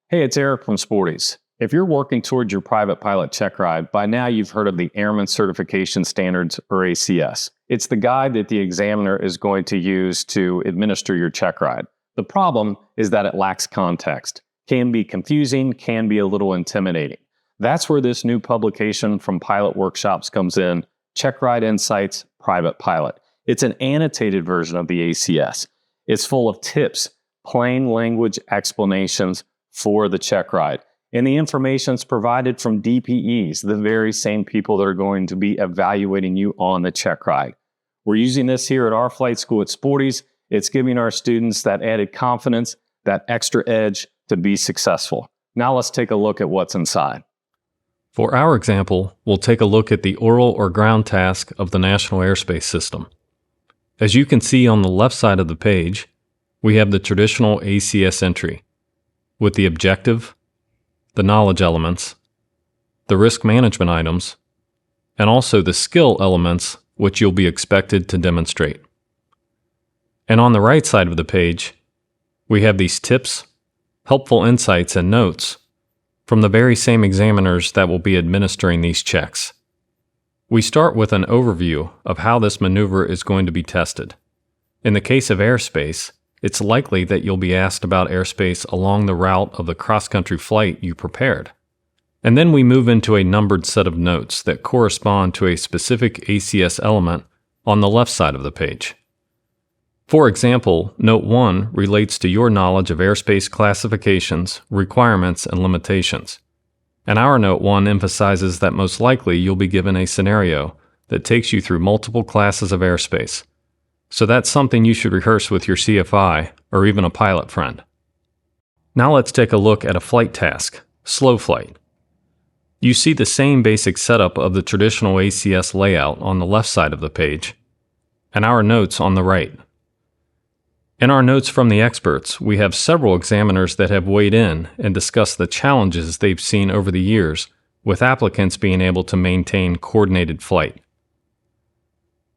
Hey, it's Eric from Sporties. If you're working towards your private pilot Checkride, by now you've heard of the Airman Certification Standards, or ACS. It's the guide that the examiner is going to use to administer your Checkride. The problem is that it lacks context, can be confusing, can be a little intimidating. That's where this new publication from Pilot Workshops comes in, Checkride Insights Private Pilot. It's an annotated version of the ACS. It's full of tips, plain language explanations for the Checkride. And the information is provided from DPEs, the very same people that are going to be evaluating you on the Checkride. We're using this here at our flight school at Sporties. It's giving our students that added confidence, that extra edge to be successful. Now let's take a look at what's inside. For our example, we'll take a look at the oral or ground task of the National Airspace System. As you can see on the left side of the page, we have the traditional ACS entry, with the objective, the knowledge elements, the risk management items, and also the skill elements which you'll be expected to demonstrate. And on the right side of the page, we have these tips, helpful insights, and notes from the very same examiners that will be administering these checks. We start with an overview of how this maneuver is going to be tested. In the case of airspace, it's likely that you'll be asked about airspace along the route of the cross-country flight you prepared. And then we move into a numbered set of notes that correspond to a specific ACS element on the left side of the page. For example, Note 1 relates to your knowledge of airspace classifications, requirements, and limitations. And our Note 1 emphasizes that most likely you'll be given a scenario that takes you through multiple classes of airspace. So that's something you should rehearse with your CFI or even a pilot friend. Now let's take a look at a flight task, slow flight. You see the same basic setup of the traditional ACS layout on the left side of the page, and our notes on the right. In our notes from the experts, we have several examiners that have weighed in and discussed the challenges they've seen over the years with applicants being able to maintain coordinated flight.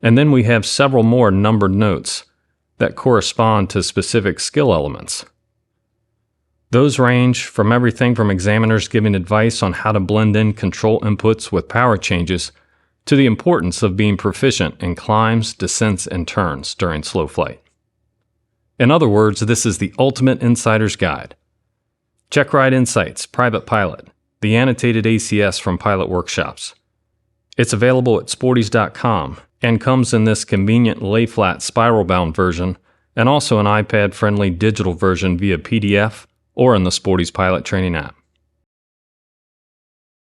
And then we have several more numbered notes that correspond to specific skill elements. Those range from everything from examiners giving advice on how to blend in control inputs with power changes to the importance of being proficient in climbs, descents, and turns during slow flight. In other words, this is the ultimate insider's guide. Checkride Insights Private Pilot, the annotated ACS from Pilot Workshops. It's available at sporties.com and comes in this convenient lay-flat spiral-bound version and also an iPad-friendly digital version via PDF or in the Sporties Pilot Training app.